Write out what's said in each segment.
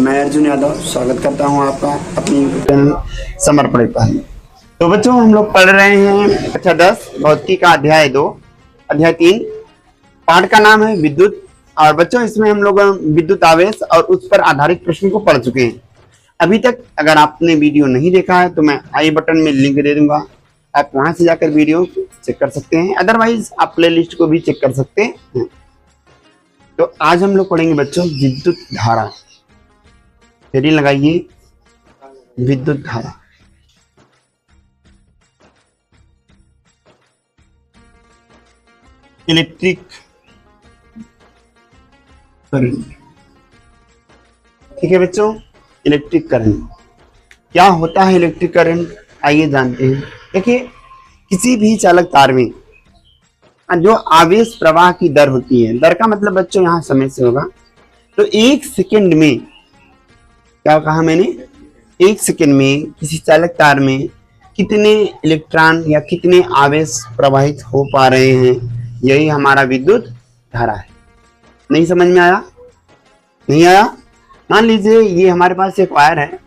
मैं अर्जुन यादव स्वागत करता हूं आपका अपनी चैनल समर्पण पहल। तो बच्चों हम लोग पढ़ रहे हैं कक्षा 10 भौतिकी का अध्याय 2 अध्याय 3। पाठ का नाम है विद्युत। और बच्चों इसमें हम लोग विद्युत आवेश और उस पर आधारित प्रश्न को पढ़ चुके हैं। अभी तक अगर आपने वीडियो नहीं देखा है तो मैं आई बटन में लिंक दे दूंगा, आप वहां से जाकर वीडियो चेक कर सकते हैं। अदरवाइज आप प्ले लिस्ट को भी चेक कर सकते हैं। तो आज हम लोग पढ़ेंगे बच्चों विद्युत धारा। हेडिंग लगाइए विद्युत धारा। Electric current. ठीक है बच्चों, इलेक्ट्रिक करंट क्या होता है? इलेक्ट्रिक करंट आइए जानते हैं। देखिए किसी भी चालक तार में जो आवेश प्रवाह की दर होती है, दर का मतलब बच्चों यहाँ समय से होगा, तो एक सेकंड में, क्या कहा मैंने, एक सेकंड में किसी चालक तार में कितने इलेक्ट्रॉन या कितने आवेश प्रवाहित हो पा रहे हैं, यही हमारा विद्युत धारा है। नहीं समझ में आया? नहीं आया? मान लीजिए ये हमारे पास एक वायर है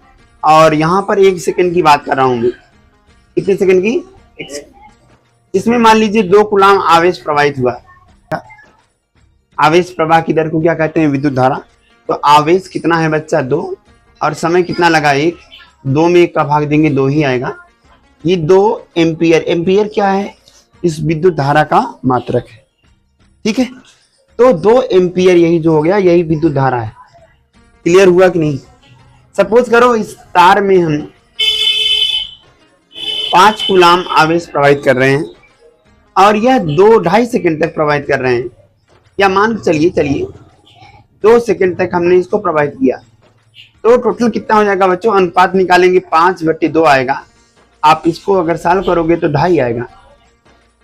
और यहाँ पर एक सेकंड की बात कर रहा हूँ। कितने सेकंड की? एक सेकंड। इसमें मान लीजिए 2 कूलाम आवेश प्रवाहित हुआ। आवेश प्रवाह की दर को क्या कहते हैं? विद्युत धारा। तो आवेश कितना है बच्चा? 2, और समय कितना लगा? 1। 2 में 1 का भाग देंगे 2 ही आएगा। ये 2 एम्पियर। एम्पियर क्या है? इस विद्युत धारा का मात्रक है। ठीक है, तो 2 एम्पियर यही जो हो गया, यही विद्युत धारा है। क्लियर हुआ कि नहीं? सपोज करो इस तार में हम 5 कूलाम आवेश प्रवाहित कर रहे हैं और यह 2-2.5 सेकंड तक प्रवाहित कर रहे हैं, या मान के चलिए 2 सेकंड तक हमने इसको प्रवाहित किया। तो टोटल कितना हो जाएगा बच्चों? अनुपात निकालेंगे 5/2 आएगा। आप इसको अगर सॉल्व करोगे तो 2.5 आएगा।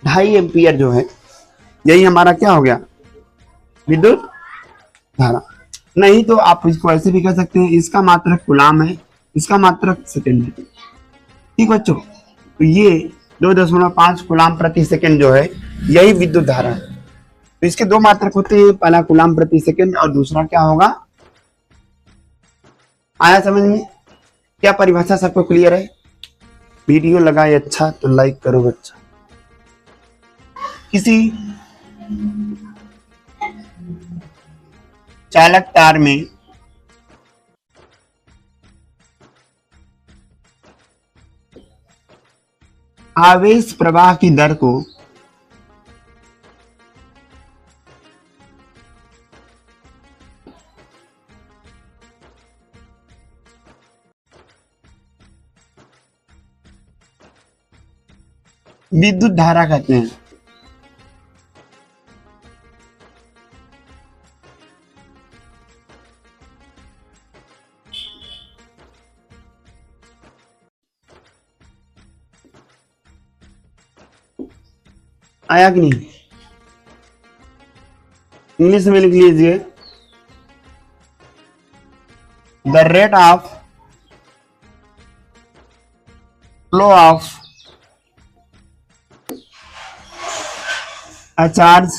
2.5 एम्पियर जो है, यही हमारा क्या हो गया? विद्युत धारा। नहीं तो आप इसको ऐसे भी कर सकते हैं, इसका मात्रक कूलाम है, इसका मात्रक सेकंड है। ठीक बच्चों, तो ये 2.5 कूलाम प्रति सेकंड जो है, यही विद्युत धारा है। तो इसके 2 मात्रक होते हैं, पहला कूलाम प्रति सेकंड और दूसरा क्या होगा? आया समझ में? क्या परिभाषा सबको क्लियर है? वीडियो लगाए अच्छा तो लाइक करो बच्चा। किसी चालक तार में आवेश प्रवाह की दर को विद्युत धारा कहते हैं। आया कि नहीं? इंग्लिश में लिख लीजिए, the rate of flow of a charge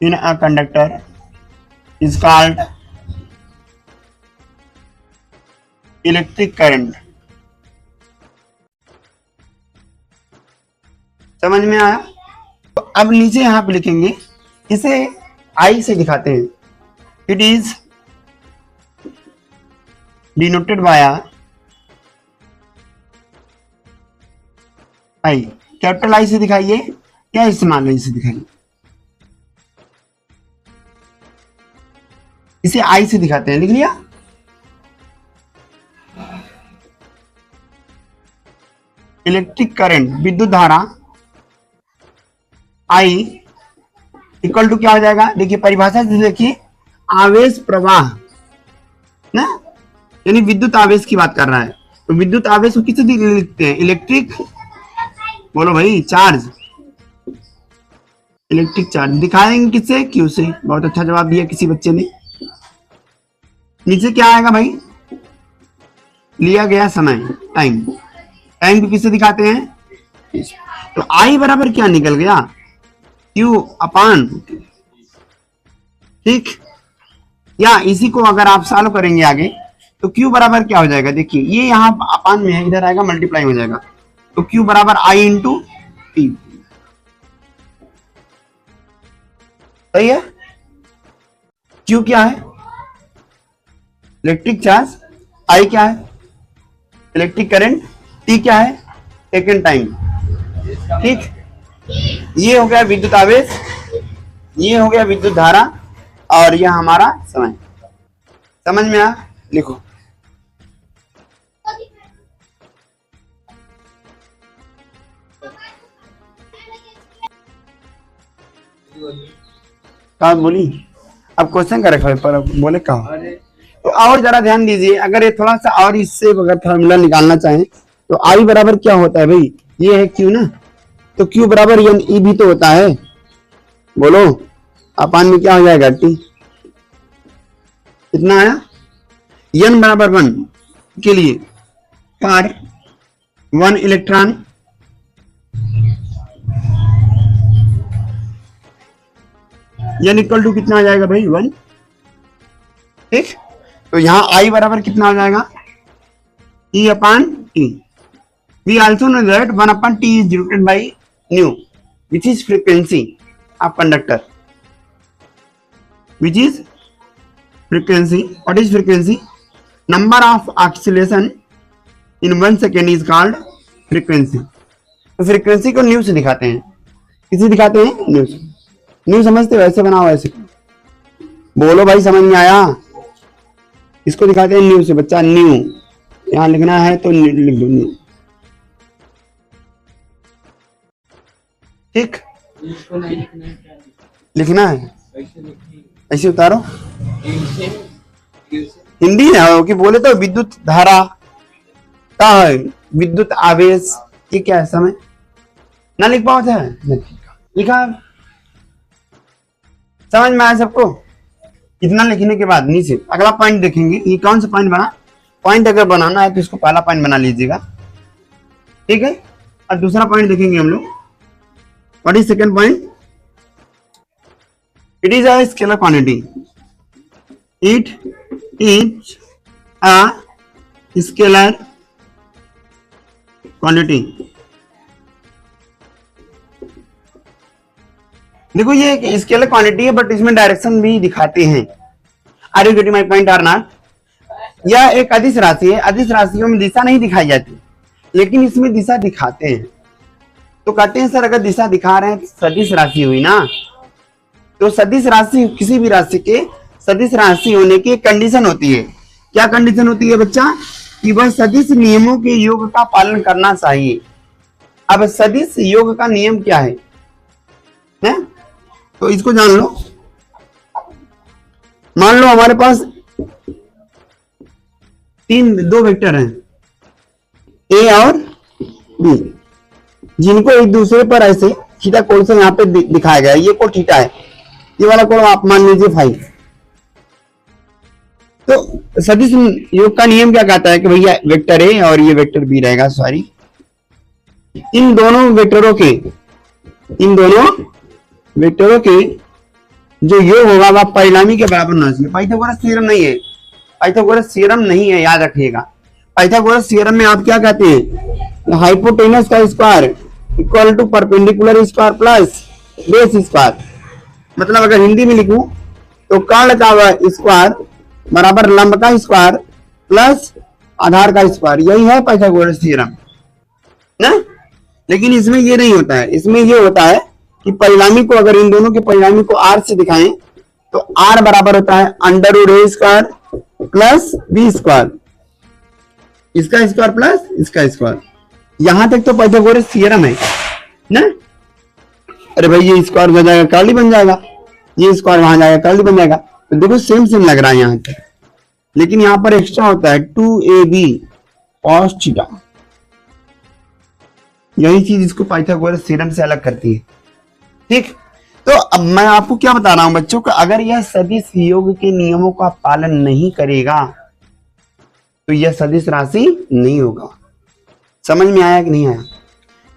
in a conductor is called electric current। समझ में आया? तो अब नीचे यहां पे लिखेंगे, इसे आई से दिखाते हैं। It is denoted by I. Capital I से दिखाइए या स्मॉल आई से दिखाइए? इसे आई से दिखाते हैं। लिख लिया? इलेक्ट्रिक करंट, विद्युत धारा आई इक्वल टू क्या हो जाएगा? देखिए परिभाषा से देखिए, आवेश प्रवाह ना, यानी विद्युत आवेश की बात कर रहा है। तो विद्युत आवेश को किससे लिखते हैं? इलेक्ट्रिक, बोलो भाई, चार्ज। इलेक्ट्रिक चार्ज दिखाएंगे किससे? क्यू से। बहुत अच्छा जवाब दिया किसी बच्चे ने। नीचे क्या आएगा भाई? लिया गया समय, टाइम। टाइम को किससे दिखाते हैं? तो आई बराबर क्या निकल गया? क्यू अपान, ठीक, या इसी को अगर आप सॉल्व करेंगे आगे तो Q बराबर क्या हो जाएगा, देखिए ये यहाँ अपान में है, इधर आएगा मल्टीप्लाई हो जाएगा, तो Q बराबर I इंटू टी। सही है। Q क्या है, इलेक्ट्रिक चार्ज, I क्या है, इलेक्ट्रिक करंट, T क्या है, सेकेंड टाइम। ठीक, ये हो गया विद्युत आवेश, ये हो गया विद्युत धारा, और यह हमारा समय। समझ में आया, लिखो। कहा बोली, अब क्वेश्चन का रखा है पर बोले कहा। तो और जरा ध्यान दीजिए, अगर ये थोड़ा सा और इससे अगर फॉर्मूला निकालना चाहें तो आई बराबर क्या होता है भाई, ये है क्यू ना, तो क्यू बराबर एन ई भी तो होता है, बोलो अपान में क्या हो जाएगा टी। कितना आया, एन बराबर 1 के लिए पर 1 इलेक्ट्रॉन, एन इक्वल टू कितना आ जाएगा भाई 1। ठीक, तो यहां आई बराबर कितना हो जाएगा, e upon t. We also know that 1 upon t is denoted by nu, which is frequency of conductor, which is frequency. What is frequency? Number of oscillation in 1 second is called frequency. तो frequency को new से दिखाते हैं, किसी दिखाते हैं new से। New समझते हो, ऐसे बनाओ, ऐसे बोलो भाई, समझ में आया। इसको दिखाते हैं न्यू से, बच्चा न्यू यहां लिखना है तो लिख दो न्यू। ठीक, लिखना है ऐसे उतारो, हिंदी में आओ कि बोले तो विद्युत धारा का है, विद्युत आवेश, ये क्या है समय ना लिख पाओ था, लिखा। समझ में आया सबको। इतना लिखने के बाद नीचे अगला पॉइंट देखेंगे, ये कौन सा पॉइंट बना। पॉइंट अगर बनाना है तो इसको पहला पॉइंट बना लीजिएगा, ठीक है। और दूसरा पॉइंट देखेंगे हम लोग, what is second point, it is a scalar quantity, it is a scalar quantity. देखो ये एक स्केलर क्वांटिटी है, बट इसमें डायरेक्शन भी दिखाते हैं। Are you getting my point और नॉट। यह एक अदिश राशि है, अदिश राशियों में दिशा नहीं दिखाई जाती, लेकिन इसमें दिशा दिखाते हैं। तो कहते हैं सर अगर दिशा दिखा रहे हैं तो सदिश राशि हुई ना, तो सदिश राशि किसी भी राशि के सदिश राशि होने की कंडीशन होती है। क्या कंडीशन होती है बच्चा, कि वह सदिश नियमों के योग का पालन करना चाहिए। अब सदिश योग का नियम क्या है, तो इसको जान लो। मान लो हमारे पास दो वेक्टर हैं, ए और बी, जिनको एक दूसरे पर ऐसे थीटा कोण से यहाँ पे दिखाया गया है। ये कोण थीटा है, ये वाला कोण आप मान लीजिए फाई। तो सदिश योग का नियम क्या कहता है कि भैया वेक्टर ए और ये वेक्टर बी रहेगा, सॉरी, इन दोनों वेक्टरों के जो योग होगा वह परिणामी के बराबर होना चाहिए। पाइथागोरस थ्योरम नहीं है, पाइथागोरस थ्योरम नहीं है, याद रखिएगा। पाइथागोरस थ्योरम में आप क्या कहते हैं, हाइपोटेनस का square equal to perpendicular square plus base square. मतलब अगर हिंदी में लिखूं तो कर्ण का स्क्वायर बराबर लंब का स्क्वायर प्लस आधार का स्क्वायर, यही है पाइथागोरस थ्योरम ना। लेकिन इसमें ये नहीं होता है, इसमें ये होता है कि परिणामी को, अगर इन दोनों के परिणामी को r से दिखाएं तो r बराबर होता है अंडर रूट ए स्क्वायर प्लस बी स्क्वायर, इसका स्क्वायर प्लस इसका स्क्वायर। यहां तक तो पाइथागोरस थ्योरम है ना। अरे भाई ये स्क्वायर हो जाएगा कर्ली बन जाएगा, ये स्क्वायर वहां जाएगा कर्ली बन जाएगा, तो देखो सेम सेम लग रहा है यहां तक। लेकिन यहां पर एक्स्ट्रा होता है 2ab cos थीटा, यही चीज इसको पाइथागोरस थ्योरम से अलग करती है। ठीक, तो अब मैं आपको क्या बता रहा हूं बच्चों का, अगर यह सदिश योग के नियमों का पालन नहीं करेगा तो यह सदिश राशि नहीं होगा। समझ में आया कि नहीं आया।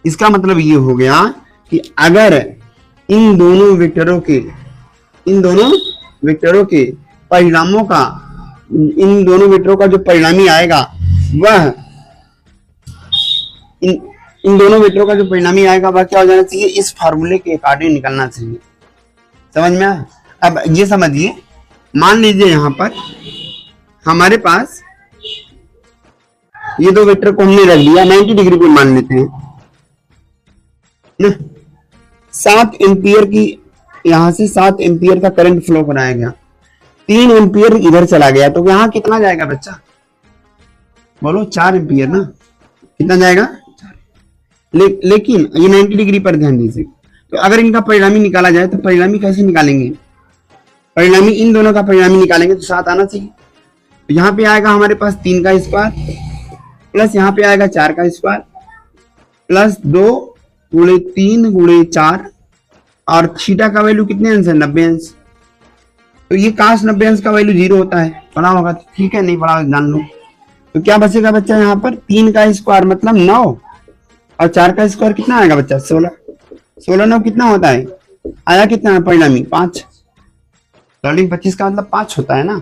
इसका मतलब ये हो गया कि अगर इन दोनों वेक्टरों के परिणामों का, इन दोनों वेक्टरों का जो परिणामी आएगा वह इन दोनों वेक्टरों का जो परिणामी आएगा वह क्या हो जाना चाहिए, इस फार्मूले के अकॉर्डिंग निकलना चाहिए। समझ में आया? अब ये समझिए, मान लीजिए यहां पर हमारे पास ये दो वेक्टर को हमने रख दिया 90 डिग्री पे मान लेते हैं ना। 7 एम्पियर की, यहां से 7 एम्पियर का करंट फ्लो कराया गया, 3 एम्पियर इधर चला गया, तो यहां कितना जाएगा बच्चा, बोलो 4 एम्पियर ना, कितना जाएगा? लेकिन ये 90 डिग्री पर ध्यान दीजिए, तो अगर इनका परिणामी निकाला जाए तो परिणामी कैसे निकालेंगे, परिणामी इन दोनों का परिणामी निकालेंगे तो 7 आना चाहिए। तो यहाँ पे आएगा हमारे पास 3 का स्क्वायर प्लस यहाँ पे आएगा 4 का स्क्वायर प्लस 2 गुणे 3 गुणे 4 और थीटा का वैल्यू कितने अंश है, 90 अंश। तो ये काश 90 अंश का वैल्यू 0 होता है, पढ़ा होगा तो ठीक है, नहीं पढ़ा जान लो। तो क्या बचेगा बच्चा, यहाँ पर 3 का स्क्वायर मतलब 9 और 4 का स्क्वायर कितना आएगा बच्चा, 16। 16 9 कितना होता है, आया कितना है परिणामी, 5। 25 का मतलब 5 होता है ना।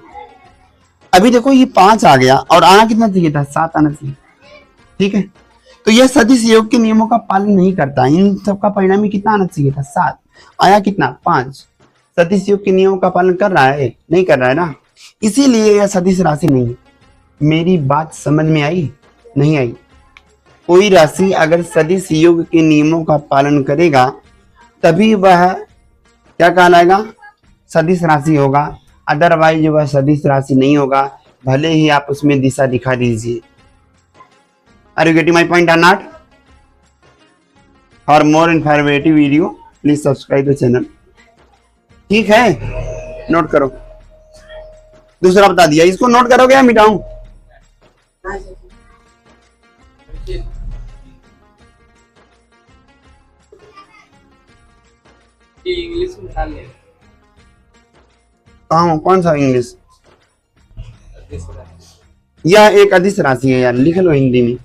अभी देखो ये 5 आ गया और आना कितना चाहिए था, 7 आना चाहिए। ठीक है, तो यह सदिश योग के नियमों का पालन नहीं करता, इन सब का परिणामी कितना आना चाहिए था, 7, आया कितना, 5। सदिश योग के नियमों का पालन कर रहा है, नहीं कर रहा है ना, इसीलिए यह सदिश राशि नहीं है। मेरी बात समझ में आई, नहीं आई? कोई राशि अगर सदिश योग के नियमों का पालन करेगा तभी वह क्या कहलाएगा, सदिश राशि होगा, अदरवाइज वह सदिश राशि नहीं होगा, भले ही आप उसमें दिशा दिखा दीजिए। Are you getting my point और not? For more informative video please subscribe the channel. ठीक है, नोट करो। दूसरा बता दिया, इसको नोट करोगे या मिटाऊं? इंग्लिश में डाल ले। कहाँ, कौन सा इंग्लिश? यह एक अदिश राशि है यार, लिख लो हिंदी में।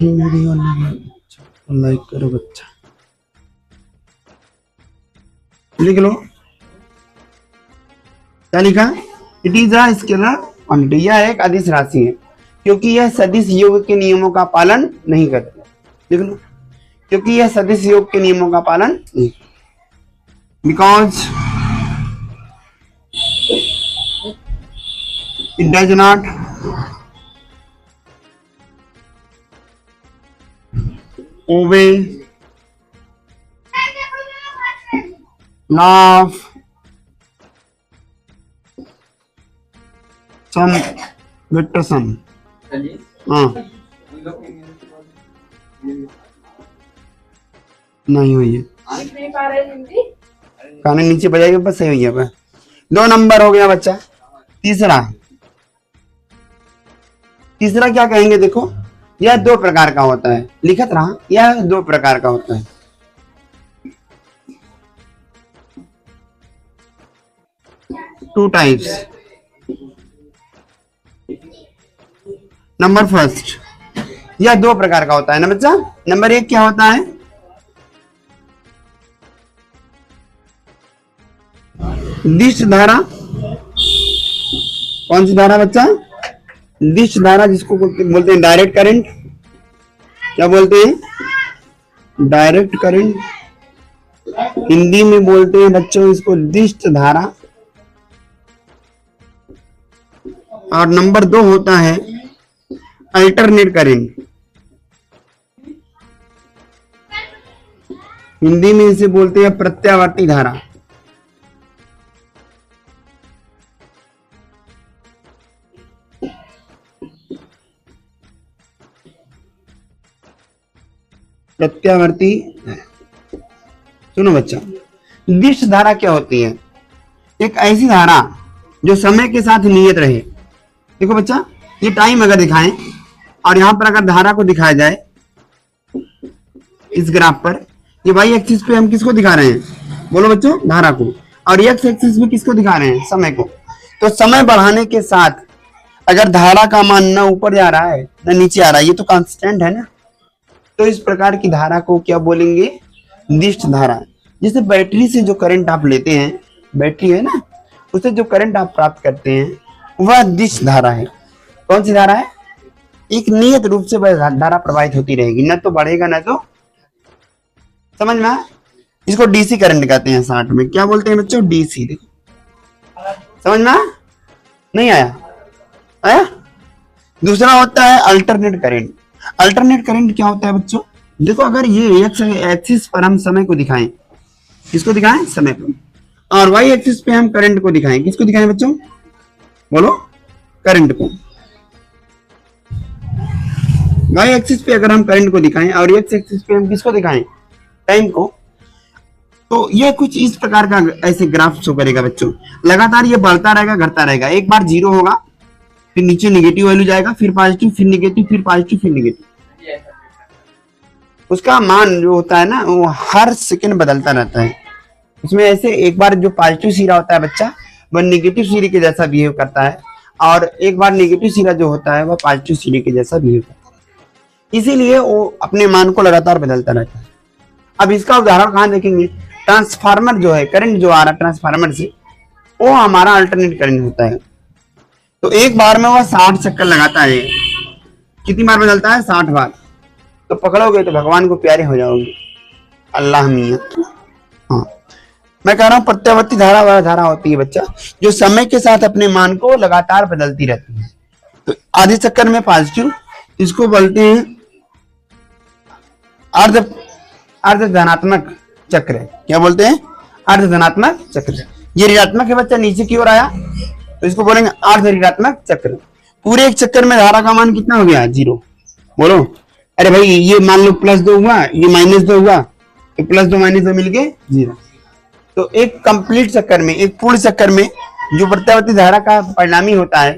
वीडियो लाइक करो बच्चा, लिख लो। क्या लिखा, it is a scalar quantity, यह एक अदिश राशि है क्योंकि यह सदिश योग के नियमों का पालन नहीं करती। लिख लो, क्योंकि यह सदिश योग के नियमों का पालन नहीं, because it does not obey law of sum vector sum. हाँ, नहीं हुई है, खाने नीचे बजाएगा बस, सही हुई है। 2 नंबर हो गया बच्चा। तीसरा क्या कहेंगे, देखो यह 2 प्रकार का होता है, लिखत रहा, यह 2 प्रकार का होता है। Two types. नंबर फर्स्ट, यह 2 प्रकार का होता है ना बच्चा। नंबर 1 क्या होता है, दिष्ट धारा। कौन सी धारा बच्चा, दिष्ट धारा, जिसको बोलते हैं डायरेक्ट करंट। क्या बोलते हैं, डायरेक्ट करंट। हिंदी में बोलते हैं बच्चों इसको दिष्ट धारा। और नंबर 2 होता है अल्टरनेट करंट, हिंदी में इसे बोलते हैं प्रत्यावर्ती धारा। प्रत्यावर्ती। सुनो बच्चा, दिष्ट धारा क्या होती है, एक ऐसी धारा जो समय के साथ नियत रहे। देखो बच्चा, ये टाइम अगर दिखाएं और यहां पर अगर धारा को दिखाया जाए इस ग्राफ पर, ये वाई एक्सिस पे हम किसको दिखा रहे हैं, बोलो बच्चों, धारा को, और एक्स एक्सिस पे किसको दिखा रहे हैं, समय को। तो समय बढ़ाने के साथ अगर धारा का मान न ऊपर जा रहा है न नीचे आ रहा है, ये तो कांस्टेंट है ना, तो इस प्रकार की धारा को क्या बोलेंगे, दिष्ट धारा। जैसे बैटरी से जो करंट आप लेते हैं, बैटरी है ना, उससे जो करंट आप प्राप्त करते हैं वह दिष्ट धारा है। कौन सी धारा है, एक नियत रूप से वह धारा प्रवाहित होती रहेगी, न तो बढ़ेगा न तो, समझ में आया? इसको डीसी करंट कहते हैं शॉर्ट में। क्या बोलते हैं बच्चों, डीसी। देखो समझ में आया? नहीं आया? आया? दूसरा होता है अल्टरनेट करंट। अल्टरनेट करंट क्या होता है बच्चों, देखो अगर ये एक्स एक्सिस पर हम समय को दिखाएं, किसको दिखाएं, समय को, और वाई एक्सिस पे हम करंट को दिखाएं, किसको दिखाएं बच्चों, बोलो, करंट को। वाई एक्सिस पे अगर हम करंट को दिखाएं और एक्स एक्सिस पे हम किसको दिखाएं, टाइम को, तो ये कुछ इस प्रकार का ऐसे ग्राफ शो करेगा बच्चों। लगातार ये बढ़ता रहेगा, घटता रहेगा। एक बार जीरो होगा, फिर नीचे नेगेटिव वैल्यू जाएगा, फिर पॉजिटिव, फिर नेगेटिव, फिर पॉजिटिव, फिर नेगेटिव। उसका मान जो होता है ना वो हर सेकंड बदलता रहता है। उसमें ऐसे एक बार जो पॉजिटिव सिरा होता है बच्चा, वह नेगेटिव सिरे के जैसा बिहेव करता है, और एक बार नेगेटिव सिरा जो होता है वह पॉजिटिव सिरे के जैसा बिहेव करता है। इसीलिए वो अपने मान को लगातार बदलता रहता है। अब इसका उदाहरण कहाँ देखेंगे, ट्रांसफार्मर जो है, करंट जो आ रहा है ट्रांसफार्मर से, वो हमारा अल्टरनेट करंट होता है। तो एक बार में वह 60 चक्कर लगाता है। कितनी बार बदलता है, 60 बार। तो पकड़ोगे तो भगवान को प्यारे हो जाओगे, अल्लाह मियां। हाँ, मैं कह रहा हूं प्रत्यावर्ती धारा वह धारा होती है बच्चा जो समय के साथ अपने मान को लगातार बदलती रहती है। तो आधे चक्कर में पॉजिटिव, इसको बोलते हैं अर्ध धनात्मक चक्र। क्या बोलते हैं, अर्ध धनात्मक चक्र। ये ऋणात्मक है बच्चा, नीचे की ओर आया, तो इसको बोलेंगे अर्ध ऋणात्मक चक्र। पूरे एक चक्कर में धारा का मान कितना हो गया, 0। बोलो, अरे भाई ये मान लो +2 हुआ, ये -2 हुआ, तो +2 -2 मिलके 0। तो एक कंप्लीट चक्कर में, एक पूर्ण चक्कर में जो प्रत्यावर्ती धारा का परिणामी होता है,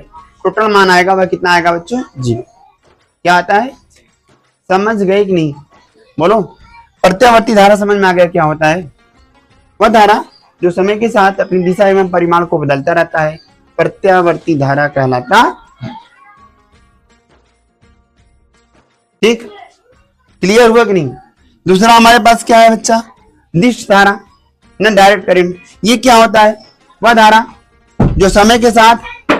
टोटल मान आएगा वह कितना आएगा बच्चों, 0। क्या आता है, समझ गए कि नहीं, बोलो। प्रत्यावर्ती धारा समझ में आ गया क्या होता है, वह धारा जो समय के साथ अपनी दिशा एवं परिमाण को बदलता रहता है, प्रत्यावर्ती धारा कहलाता। ठीक, क्लियर हुआ कि नहीं। दूसरा हमारे पास क्या है बच्चा, दिष्ट धारा, न डायरेक्ट करंट। ये क्या होता है, वह धारा जो समय के साथ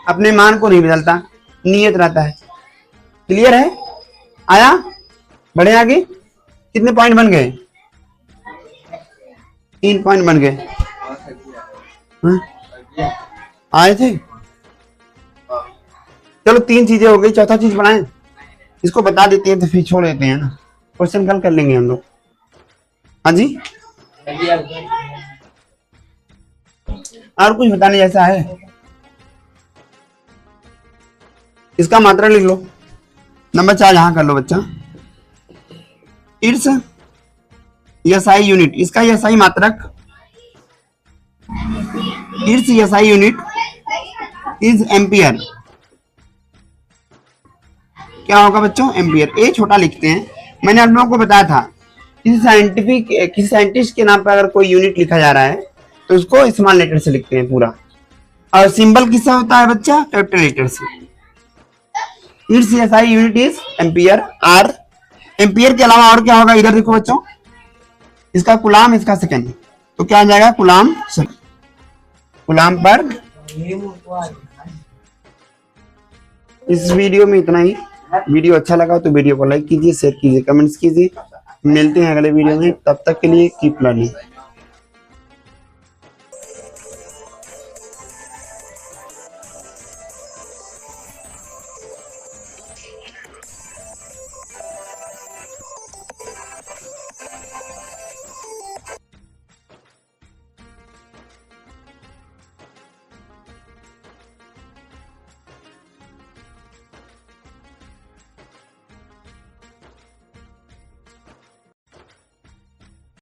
अपने मान को नहीं बदलता, नियत रहता है। क्लियर है, आया, बढ़े आगे। कितने पॉइंट बन गए, 3 पॉइंट बन गए। आए थे, चलो 3 चीजें हो गई, चौथा चीज बनाए, इसको बता देते हैं तो फिर छोड़ देते हैं ना, क्वेश्चन कल कर लेंगे हम लोग। हाँ जी, और कुछ बताने जैसा है, इसका मात्रा लिख लो, नंबर 4 यहां कर लो बच्चा। इट्स एसआई यूनिट, इसका एसआई मात्रक, it's SI unit is ampere. क्या होगा बच्चों, एम्पियर। ए छोटा लिखते हैं, मैंने आप लोगों को बताया था किसी साइंटिस्ट के नाम पर अगर कोई यूनिट लिखा जा रहा है तो उसको स्मॉल लेटर से लिखते हैं पूरा, और सिंबल किससे होता है बच्चा, कैपिटल लेटर से। It's SI unit is ampere. आर, एम्पियर के अलावा और क्या होगा, इधर देखो बच्चों, इसका कूलाम, इसका सेकंड, तो क्या आ जाएगा, कूलाम सेकंड, कूलाम पर। इस वीडियो में इतना ही। वीडियो अच्छा लगा तो वीडियो को लाइक कीजिए, शेयर कीजिए, कमेंट्स कीजिए। मिलते हैं अगले वीडियो में, तब तक के लिए कीप लर्निंग।